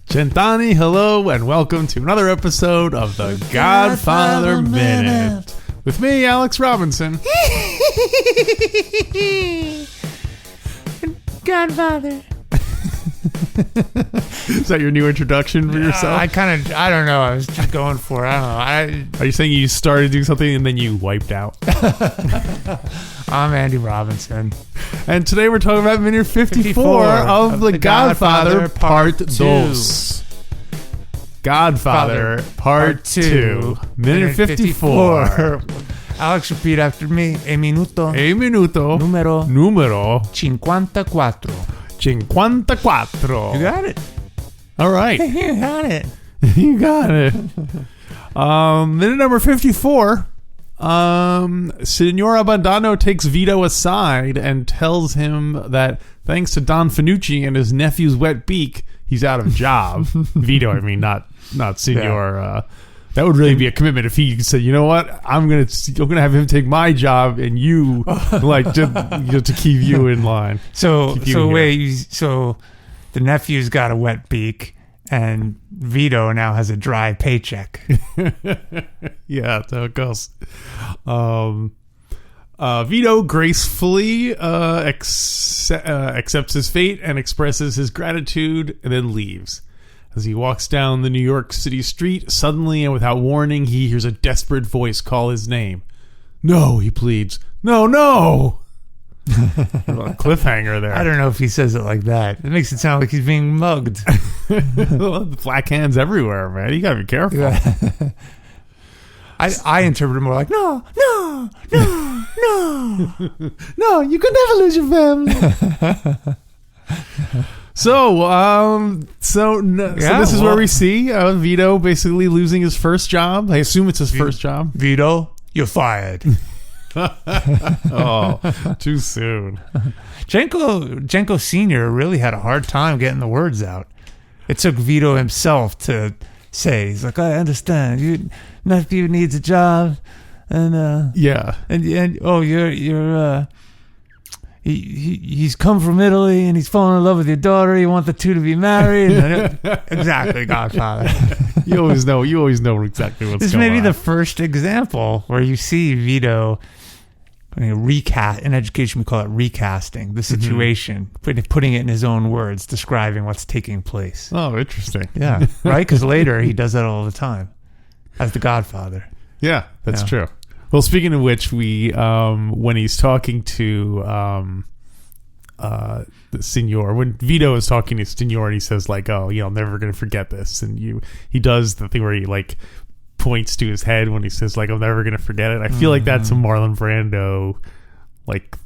Gentani, hello, and welcome to another episode of the Godfather Minute. With me, Alex Robinson. Godfather. Is that your new introduction for yourself? I don't know. I was just going for it. I don't know. Are you saying you started doing something and then you wiped out? I'm Andy Robinson. And today we're talking about minute 54 of The Godfather Part 2. Godfather Part 2. Minute 54. Alex, repeat after me. E minuto. Numero. 54. 54. You got it. All right. You got it. You got it. Minute number 54. Signor Abandano takes Vito aside and tells him that thanks to Don Fanucci and his nephew's wet beak, he's out of job. Vito, I mean, not Signor. Yeah. That would really be a commitment if he said, you know what, I'm gonna have him take my job and you like just to keep you in line. So the nephew's got a wet beak. And Vito now has a dry paycheck. Yeah, that's how it goes. Vito gracefully accepts his fate and expresses his gratitude and then leaves. As he walks down the New York City street, suddenly and without warning, he hears a desperate voice call his name. No, he pleads. No! A cliffhanger there. I don't know if he says it like that. It makes it sound like he's being mugged. Black hands everywhere, man. You gotta be careful. Yeah. I interpret it more like no, you could never lose your family. So this is where we see Vito basically losing his first job. I assume it's his first job. Vito, you're fired. Oh, too soon. Jenko Sr. really had a hard time getting the words out. It took Vito himself to say, he's like, I understand. Your nephew needs a job, and he's come from Italy and he's fallen in love with your daughter. You want the two to be married. Exactly, Godfather. You always know exactly what's this going on. This may be the first example where you see Vito recast. In education, we call it recasting the situation, putting it in his own words, describing what's taking place. Oh, interesting. Yeah, right? Because later he does that all the time as the Godfather. Yeah, that's true. Well, speaking of which, we when he's talking to the Signor, when Vito is talking to Signor, and he says like, "Oh, I'm never going to forget this," and he does the thing where he like points to his head when he says like, "I'm never going to forget it." I feel like that's a Marlon Brando, like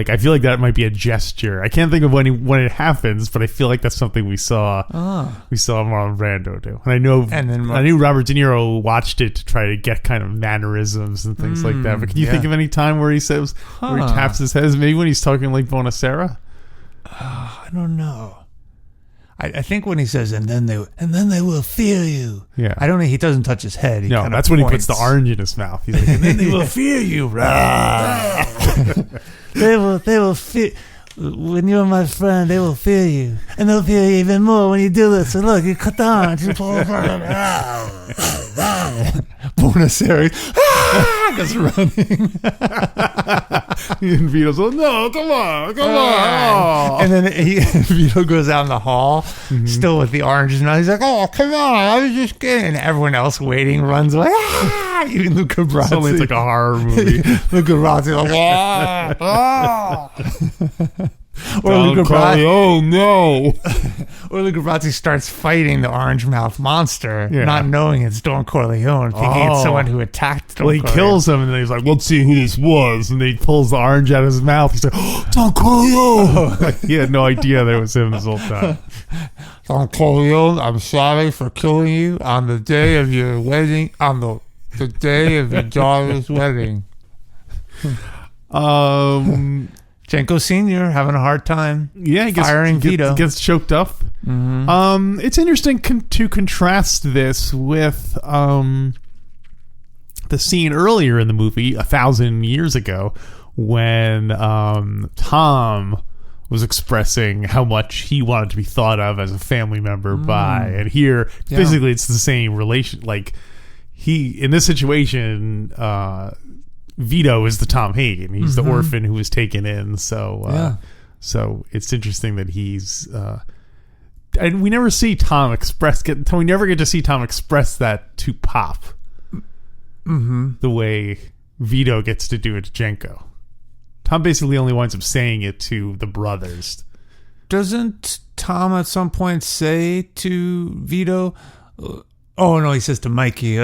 I feel like that might be a gesture. I can't think of when it happens, but I feel like that's something we saw Marlon Brando do. And I knew Robert De Niro watched it to try to get kind of mannerisms and things like that. But can you think of any time where he says where he taps his head? Maybe when he's talking like Bonacera? I don't know. I think when he says and then they will fear you. Yeah. I don't know. He doesn't touch his head. No, that's when he puts the orange in his mouth. He's like, and then they will fear you. They will fear. When you're my friend, they will fear you, and they'll fear you even more when you do this. So look, you cut the orange. Bonacera goes running. And Vito's like, no, come on. Oh. And then Vito goes out in the hall, still with the oranges. Now he's like, oh, come on, I was just kidding. And everyone else waiting runs away. Even Luca Brasi. Suddenly it's like a horror movie. Luca Brasi like, Or Luca Brasi, oh no! Or Luca Brasi starts fighting the orange mouth monster, not knowing it's Don Corleone, thinking it's someone who attacked Don Corleone. He kills him, and then he's like, "Let's see who this was." And then he pulls the orange out of his mouth. He's like, oh, "Don Corleone!" He had no idea that it was him this whole time. Don Corleone, I'm sorry for killing you on the day of your wedding. On the day of your daughter's wedding. Jenko Sr. having a hard time. Yeah, he firing Vito. Gets choked up. Mm-hmm. It's interesting to contrast this with the scene earlier in the movie, 1,000 years ago, when Tom was expressing how much he wanted to be thought of as a family member by, and here physically it's the same relation. Like in this situation, Vito is the Tom Hagen. He's the orphan who was taken in. So it's interesting that he's and we never see Tom we never get to see Tom express that to Pop the way Vito gets to do it to Jenko. Tom basically only winds up saying it to the brothers. Doesn't Tom at some point say to Vito, oh no, he says to Mikey,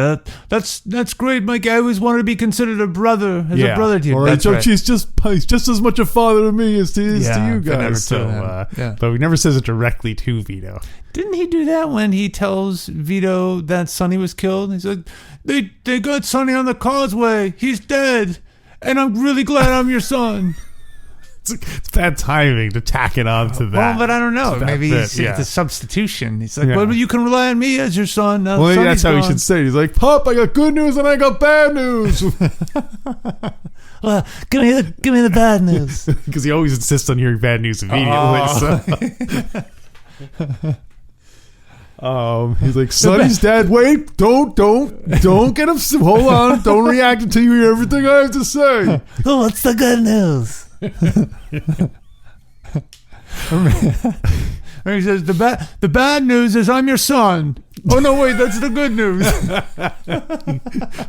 that's great, Mikey. I always wanted to be considered a brother, a brother to you. Or he's just as much a father to me as to you guys. But he never says it directly to Vito. Didn't he do that when he tells Vito that Sonny was killed? He's like, they got Sonny on the causeway. He's dead. And I'm really glad I'm your son. It's bad timing to tack it on to that. Well, but I don't know. Maybe it's a substitution. He's like, well, you can rely on me as your son. Now well, that's how he should say it. He's like, Pop, I got good news and I got bad news. Well, give me the bad news. Because he always insists on hearing bad news immediately. He's like, Sonny's dead. Wait, don't get him. Hold on, don't react until you hear everything I have to say. Oh, what's the good news? He says the bad news is I'm your son. Oh no, wait, that's the good news.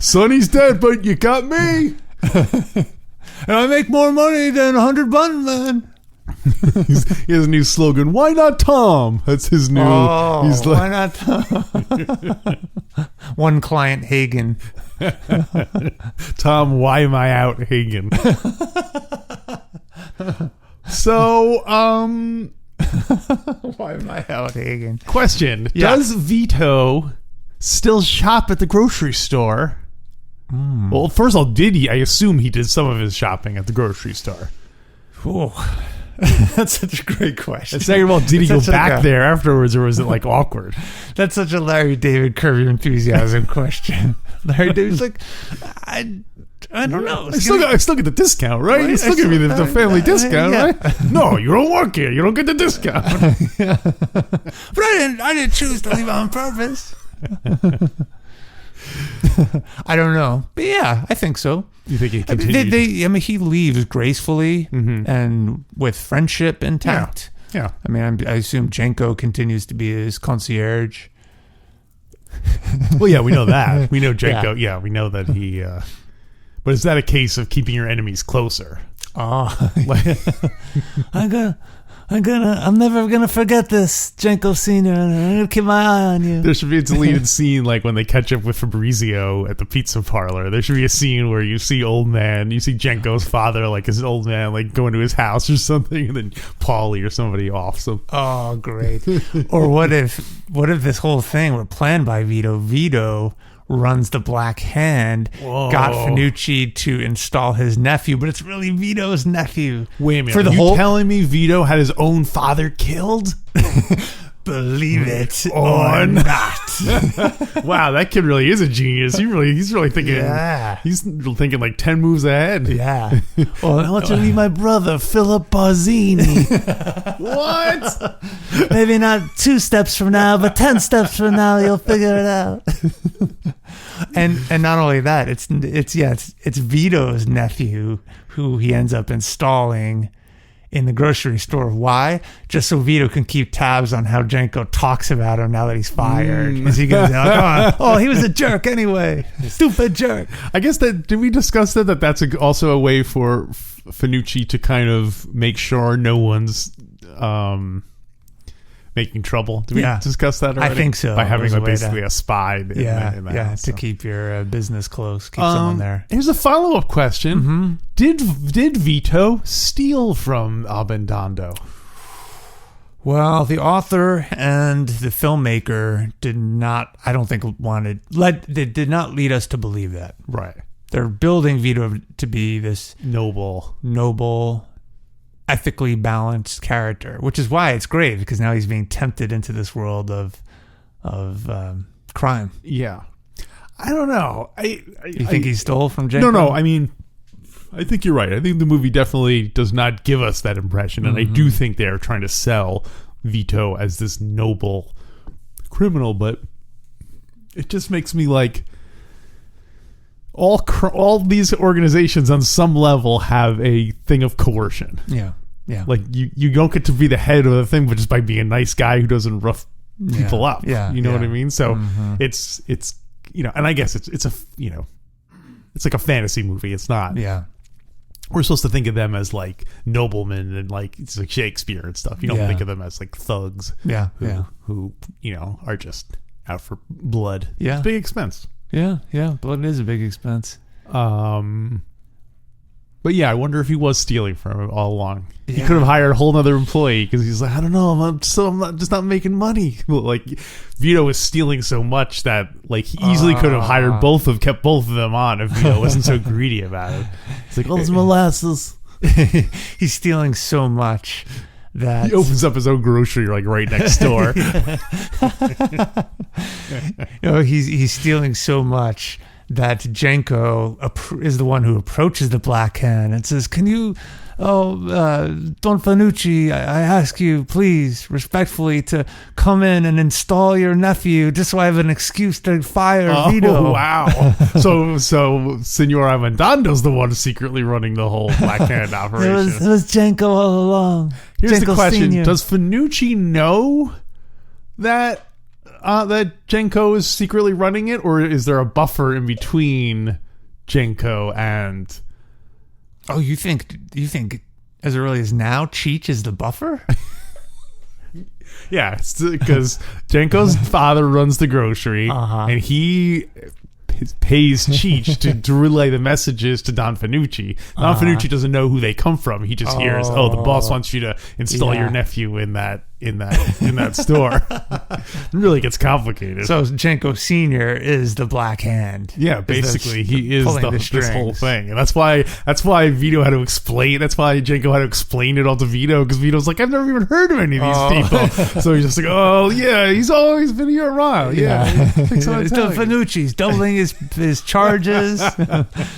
Sonny's dead, but you got me. And I make more money than 100 Button Men. He has a new slogan. Why not Tom? That's his new. He's like, why not Tom? One client, Hagen. Tom, why am I out, Hagen? So, why am I out, Hagen? Question: does Vito still shop at the grocery store? Well, first of all, did he? I assume he did some of his shopping at the grocery store. Oh. That's such a great question. And second of all, did he go back there afterwards, or was it like awkward? That's such a Larry David Curb Your Enthusiasm question. Larry David's like, I don't know. I still get the discount, right? You still give me the family discount, right? No, you don't work here. You don't get the discount. But I didn't choose to leave on purpose. I don't know, but yeah, I think so. You think he continued? He leaves gracefully and with friendship intact. Yeah. I mean, I assume Jenko continues to be his concierge. Well, yeah, we know that. We know Jenko. Yeah, we know that he. But is that a case of keeping your enemies closer? Oh, I'm never gonna forget this, Jenko Sr. I'm gonna keep my eye on you. There should be a deleted scene like when they catch up with Fabrizio at the pizza parlor. There should be a scene where you see Jenko's father, like his old man, like going to his house or something, and then Paulie or somebody off. So oh, great. Or what if this whole thing were planned by Vito? Vito runs the Black Hand, got Finucci to install his nephew, but it's really Vito's nephew. Wait a minute, are you telling me Vito had his own father killed? Believe it or not. Wow, that kid really is a genius. He's really thinking. Yeah. He's thinking like 10 moves ahead. Yeah. Well, I'll let you meet my brother, Philip Barzini. What? Maybe not 2 steps from now, but 10 steps from now, you'll figure it out. And not only that, it's Vito's nephew who he ends up installing in the grocery store. Why? Just so Vito can keep tabs on how Jenko talks about him now that he's fired. Because he goes, he was a jerk anyway. Stupid jerk. I guess did we discuss that's also a way for Finucci to kind of make sure no one's making trouble? Did we discuss that already? I think so. By having basically a spy in the house. To keep your business close, keep someone there. Here's a follow-up question. Mm-hmm. Did Vito steal from Abendando? Well, the author and the filmmaker did not, I don't think, did not lead us to believe that. Right. they're building Vito to be this noble, ethically balanced character, which is why it's great, because now he's being tempted into this world of crime. Yeah. I don't know. You think he stole from Janko? No. I mean, I think you're right. I think the movie definitely does not give us that impression, and I do think they are trying to sell Vito as this noble criminal, but it just makes me like all these organizations on some level have a thing of coercion. Yeah. Like you don't get to be the head of the thing, but just by being a nice guy who doesn't rough people up. Yeah. You know what I mean? So it's and I guess it's a it's like a fantasy movie. It's not. Yeah. We're supposed to think of them as like noblemen and like it's like Shakespeare and stuff. You don't think of them as like thugs. Yeah. Who are just out for blood. Yeah. It's a big expense. Yeah. Blood is a big expense. But yeah, I wonder if he was stealing from him all along. Yeah. He could have hired a whole other employee because he's like, I don't know, I'm just not making money. Well, like Vito was stealing so much that like he easily could have hired kept both of them on if Vito wasn't so greedy about it. It's like, oh, there's molasses. He's stealing so much that he opens up his own grocery like right next door. He's stealing so much that Janko is the one who approaches the Black Hand and says, can you, Don Fanucci, I ask you, please, respectfully, to come in and install your nephew just so I have an excuse to fire Vito. Oh, wow. So Senor Avendando's the one secretly running the whole Black Hand operation. It was Janko all along. Here's Janko the question. Senior. Does Fanucci know that Janko is secretly running it, or is there a buffer in between Janko and... Oh, you think as early as now, Cheech is the buffer? Yeah, because Janko's father runs the grocery, and he pays Cheech to relay the messages to Don Fanucci. Don Fanucci doesn't know who they come from. He just hears, the boss wants you to install your nephew in that store. It really gets complicated. So Janko Senior is the Black Hand. Yeah, basically he is this whole thing, and that's why Vito had to explain. That's why Janko had to explain it all to Vito, because Vito's like, I've never even heard of any of these people. So he's just like, oh yeah, he's always been here a while. Yeah, it's Don Fanucci's doubling his charges.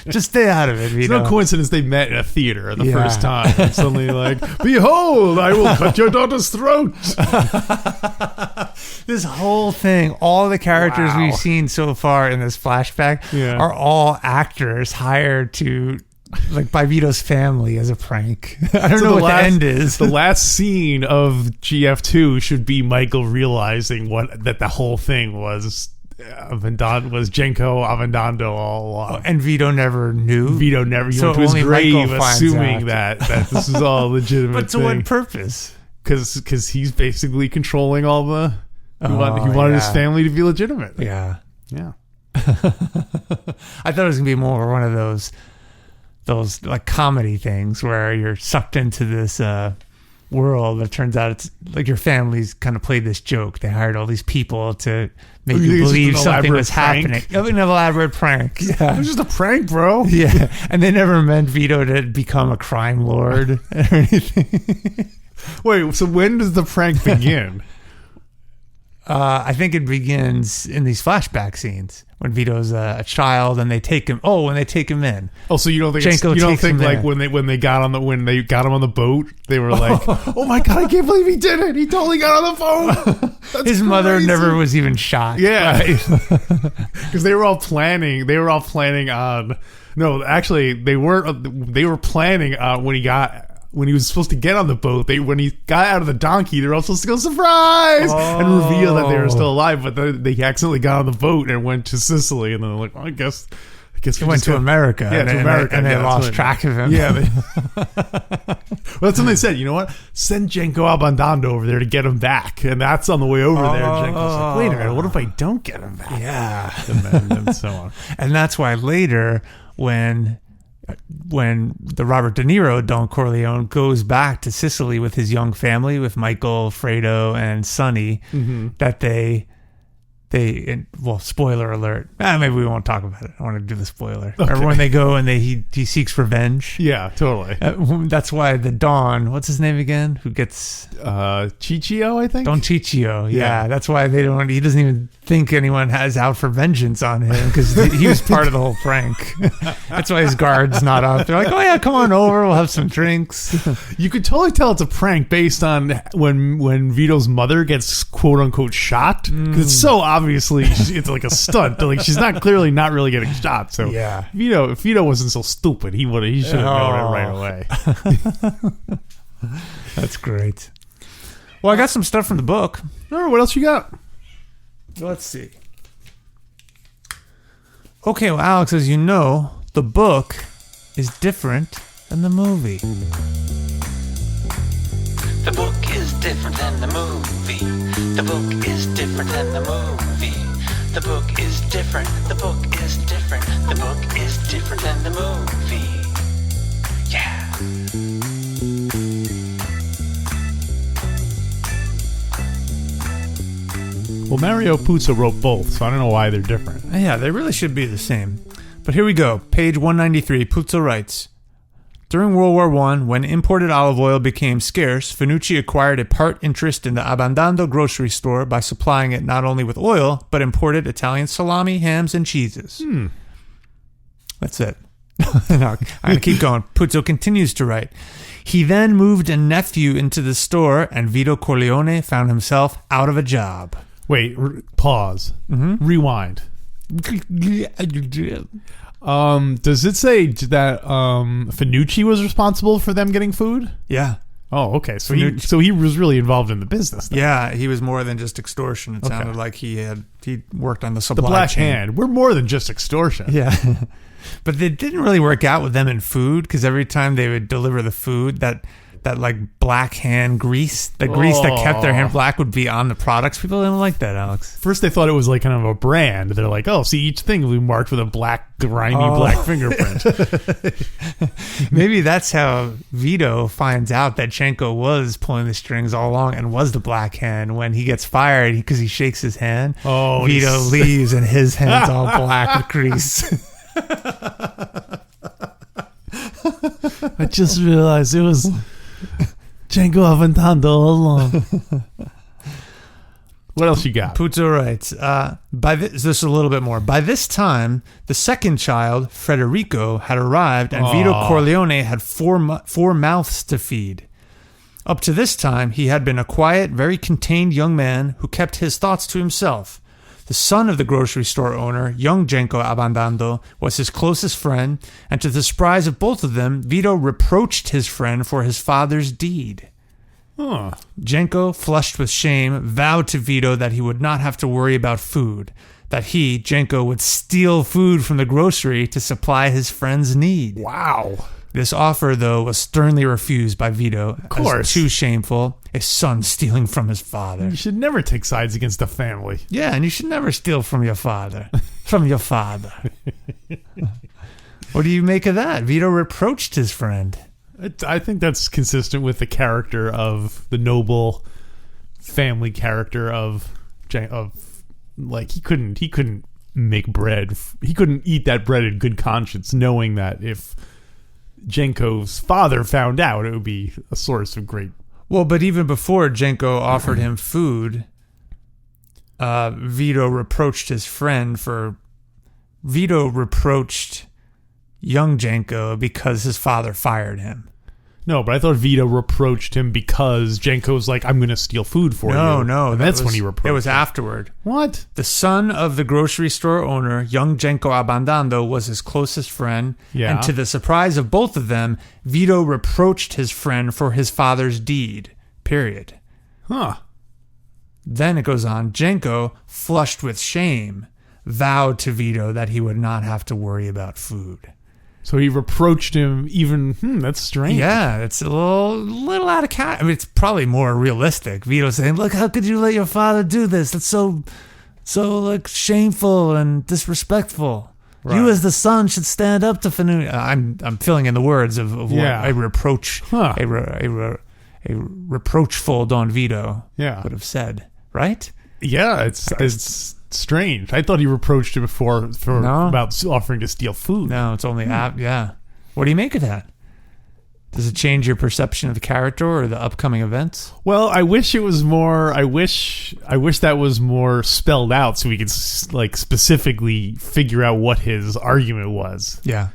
Just stay out of it, Vito. It's no coincidence they met in a theater the first time. And suddenly like, behold, I will cut your daughter's throat. This whole thing, all the characters we've seen so far in this flashback are all actors hired to by Vito's family as a prank. I don't know what the end is. The last scene of GF2 should be Michael realizing that the whole thing was Janko Avendando all along. And Vito never knew. He went to his grave assuming that this is all legitimate. But to what purpose? Because he's basically controlling all the... He wanted his family to be legitimate. Yeah. I thought it was going to be more one of those like comedy things where you're sucked into this world, but it turns out it's like your family's kind of played this joke. They hired all these people to make you believe something was happening. An elaborate prank. Yeah. It was just a prank, bro. Yeah. And they never meant Vito to become a crime lord or anything. Wait, so when does the prank begin? I think it begins in these flashback scenes when Vito's a child and they take him. Oh, when they take him in. Oh, so you don't think like when they got him on the boat, they were like, "Oh my god, I can't believe he did it! He totally got on the phone." His mother never was even shocked. Yeah, because they were all planning. They were all planning on. No, actually, they weren't. They were planning on when he was supposed to get on the boat. When he got out of the donkey, they were all supposed to go surprise and reveal that they were still alive. But they accidentally got on the boat and went to Sicily. And then they're like, well, I guess he went to America. Yeah, to America. And they lost track of him. Yeah. Well, that's when they said, you know what? Send Janko Abandando over there to get him back. And that's on the way over there. And Janko's like, wait a minute, what if I don't get him back? Yeah. And so on. And that's why later when the Robert De Niro Don Corleone goes back to Sicily with his young family, with Michael, Fredo, and Sonny, that they spoiler alert. Maybe we won't talk about it. I want to do the spoiler. Okay. Remember when they go and he seeks revenge? Yeah, totally. That's why the Don, what's his name again? Who gets Chichio, I think. Don Chichio. Yeah, Yeah. that's why he doesn't even think anyone has out for vengeance on him because he was part of the whole prank. That's why his guard's not up. They're like, oh yeah, come on over. We'll have some drinks. You could totally tell it's a prank based on when Vito's mother gets quote unquote shot. Because it's so obviously it's like a stunt. Like she's not really getting shot. So Yeah. if Vito wasn't so stupid, he should have known it right away. That's great. Well, I got some stuff from the book. All right, what else you got? Let's see. Okay, well, Alex, as you know, the book is different than the movie. The book is different than the movie. The book is different than the movie. The book is different. The book is different. The book is different than the movie. Yeah. Well, Mario Puzo wrote both, so I don't know why they're different. Yeah, they really should be the same. But here we go. Page 193, Puzo writes, during World War I, when imported olive oil became scarce, Finucci acquired a part interest in the Abbandando grocery store by supplying it not only with oil, but imported Italian salami, hams, and cheeses. That's it. No, I'm going to keep going. Puzo continues to write, he then moved a nephew into the store, and Vito Corleone found himself out of a job. Wait, pause. Rewind. Does it say that Finucci was responsible for them getting food? Yeah. Oh, okay. So he was really involved in the business then. Yeah, he was more than just extortion. It sounded like he worked on the supply The Black chain. Hand. We're more than just extortion. Yeah. But it didn't really work out with them in food because every time they would deliver the food, that like black hand grease, the grease that kept their hand black would be on the products. People didn't like that, Alex. First they thought it was like kind of a brand. They're like, oh, see, each thing will be marked with a black, grimy black fingerprint. Maybe that's how Vito finds out that Jenko was pulling the strings all along and was the black hand. When he gets fired because he shakes his hand, Vito leaves and his hand's all black with grease. I just realized it was Django Aventando all along. What else you got? Puzo writes, this is a little bit more. By this time, the second child, Federico, had arrived, and Vito Corleone had four mouths to feed. Up to this time, he had been a quiet, very contained young man who kept his thoughts to himself. The son of the grocery store owner, young Jenko Abbandando, was his closest friend, and to the surprise of both of them, Vito reproached his friend for his father's deed. Jenko, flushed with shame, vowed to Vito that he would not have to worry about food, that he, Jenko, would steal food from the grocery to supply his friend's need. Wow. This offer, though, was sternly refused by Vito. Of course. As too shameful. A son stealing from his father. You should never take sides against a family. Yeah, and you should never steal from your father. From your father. What do you make of that? Vito reproached his friend. I think that's consistent with the character of the noble family character of like he couldn't make bread. He couldn't eat that bread in good conscience, knowing that if Jenko's father found out, it would be a source of great. Well, but even before Jenko offered him food, Vito reproached young Jenko because his father fired him. No, but I thought Vito reproached him because Jenko's like, I'm going to steal food for you. No, that's when he reproached him. It was afterward. What? The son of the grocery store owner, young Jenko Abbandando, was his closest friend. Yeah. And to the surprise of both of them, Vito reproached his friend for his father's deed. Period. Huh. Then it goes on. Jenko, flushed with shame, vowed to Vito that he would not have to worry about food. So he reproached him even, that's strange. Yeah, it's a little out of cat. I mean, it's probably more realistic. Vito saying, look, how could you let your father do this? That's so like shameful and disrespectful. Right. You as the son should stand up to Finucci. I'm filling in the words of what a reproach, a reproachful Don Vito would have said, right? Yeah, it's strange. I thought he reproached him before about offering to steal food. No, it's only yeah. What do you make of that? Does it change your perception of the character or the upcoming events? Well, I wish it was more. I wish that was more spelled out so we could like specifically figure out what his argument was. Yeah.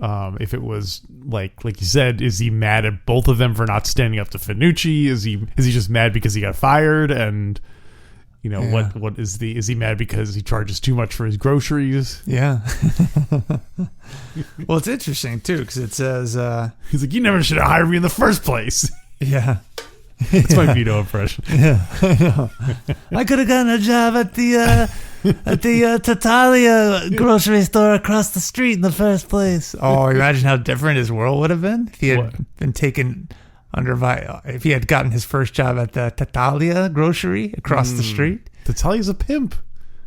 If it was like you said, is he mad at both of them for not standing up to Finucci? Is he just mad because he got fired? And what is he mad because he charges too much for his groceries? Yeah. Well, it's interesting too because it says he's like, you never should have hired me in the first place. Yeah. That's my Vito impression. Yeah, I know. I could have gotten a job at the Tatalia grocery store across the street in the first place. Oh, imagine how different his world would have been if he had been taken under if he had gotten his first job at the Tatalia grocery across the street. Tatalia's a pimp.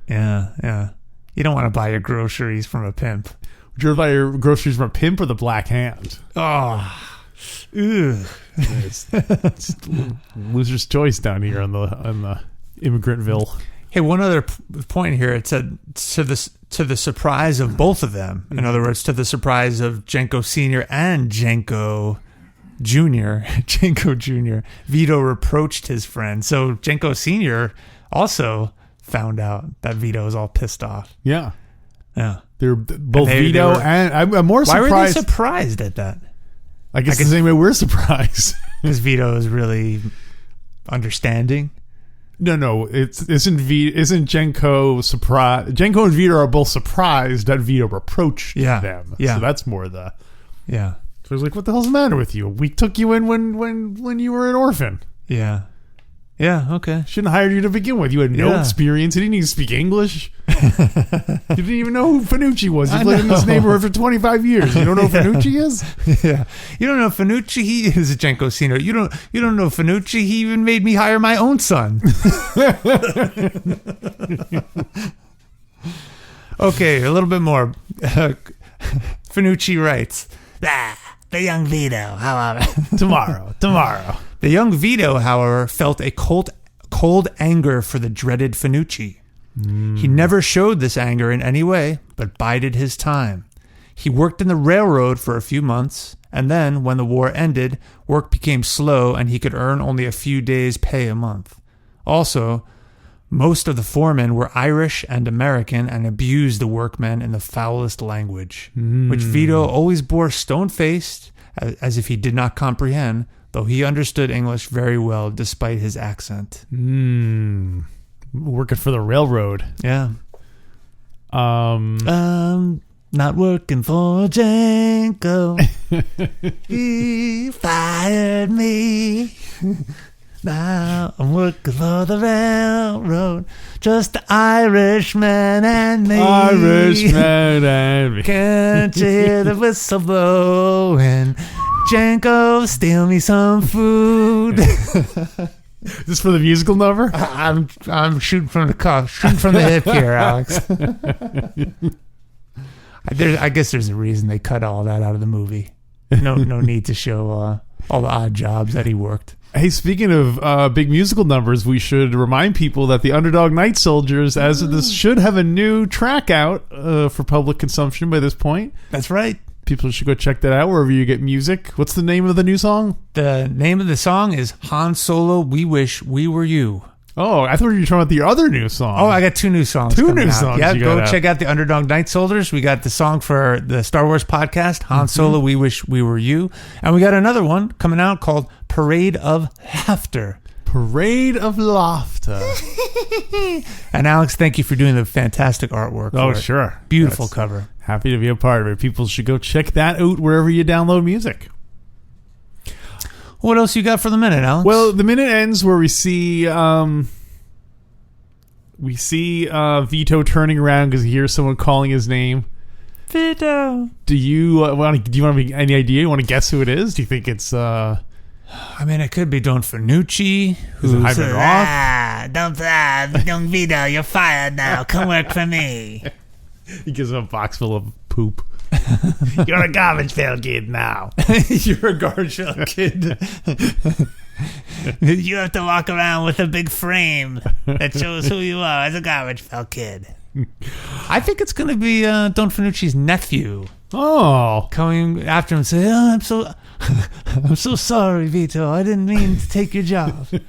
Yeah. You don't want to buy your groceries from a pimp. Would you rather buy your groceries from a pimp or the Black Hand? Oh, ugh. It's loser's choice down here on the Immigrantville. Hey, one other point here. It said to the surprise of both of them. In other words, to the surprise of Jenko Sr. and Jenko Jr., Vito reproached his friend. So Jenko Sr. also found out that Vito was all pissed off. Yeah. Yeah. They're both Vito and I'm more surprised. Why were they surprised at that? I guess the same way we're surprised. Because Vito is really understanding. No, isn't Jenko surprised? Jenko and Vito are both surprised that Vito reproached them. Yeah. So that's more the. Yeah. So he's like, "What the hell's the matter with you? We took you in when you were an orphan. Yeah. Yeah. Okay. Shouldn't have hired you to begin with. You had no experience. You didn't even speak English. You didn't even know who Finucci was. You've lived in this neighborhood for 25 years. You don't know who Finucci is? Yeah. You don't know Finucci. He is a Jenko Senior. You don't know Finucci. He even made me hire my own son. Okay, a little bit more. Finucci writes, The young Vito, however. Tomorrow. The young Vito, however, felt a cold anger for the dreaded Finucci. He never showed this anger in any way, but bided his time. He worked in the railroad for a few months, and then, when the war ended, work became slow and he could earn only a few days' pay a month. Also, most of the foremen were Irish and American and abused the workmen in the foulest language, which Vito always bore stone-faced, as if he did not comprehend, though he understood English very well despite his accent. Working for the railroad. Yeah. Not working for Jenko. He fired me. Now I'm working for the railroad. Just the Irishman and me. Can't you hear the whistle blowing? Jenko, steal me some food. Is this for the musical number? I'm shooting from the cuff, shooting from the hip here, Alex. I guess there's a reason they cut all that out of the movie. No need to show all the odd jobs that he worked. Hey, speaking of big musical numbers, we should remind people that the Underdog Night Soldiers, as of this, should have a new track out for public consumption by this point. That's right. People should go check that out wherever you get music. What's the name of the new song? The name of the song is Han Solo, We Wish We Were You. Oh, I thought you were talking about the other new song. Oh, I got two new songs. Yeah, go check out the Underdog Night Soldiers. We got the song for the Star Wars podcast, Han Solo, We Wish We Were You. And we got another one coming out called Parade of Laughter. Parade of Laughter. And Alex, thank you for doing the fantastic artwork. Oh, sure. Beautiful cover. Happy to be a part of it. People should go check that out wherever you download music. What else you got for the minute, Alex? Well, the minute ends where we see Vito turning around because he hears someone calling his name. Vito. Do you want to be any idea? You want to guess who it is? Do you think it's I mean, it could be Don Finucci, who's Ivan Roth. Young Vito, you're fired now. Come work for me. He gives him a box full of poop. You're a garbage pail kid now. You're a garbage pail kid. You have to walk around with a big frame that shows who you are as a Garbage Pail Kid. I think it's going to be Don Fanucci's nephew. Oh, Coming after him and say, "Oh, I'm so sorry, Vito. I didn't mean to take your job." well,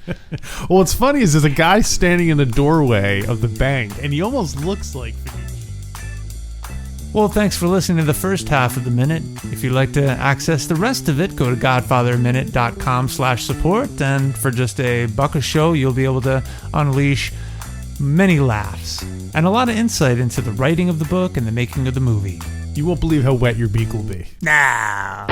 what's funny is there's a guy standing in the doorway of the bank, and he almost looks like Fanucci. Well, thanks for listening to the first half of the minute. If you'd like to access the rest of it, go to godfatherminute.com/support, and for just $1 a show, you'll be able to unleash many laughs and a lot of insight into the writing of the book and the making of the movie. You won't believe how wet your beak will be. Now.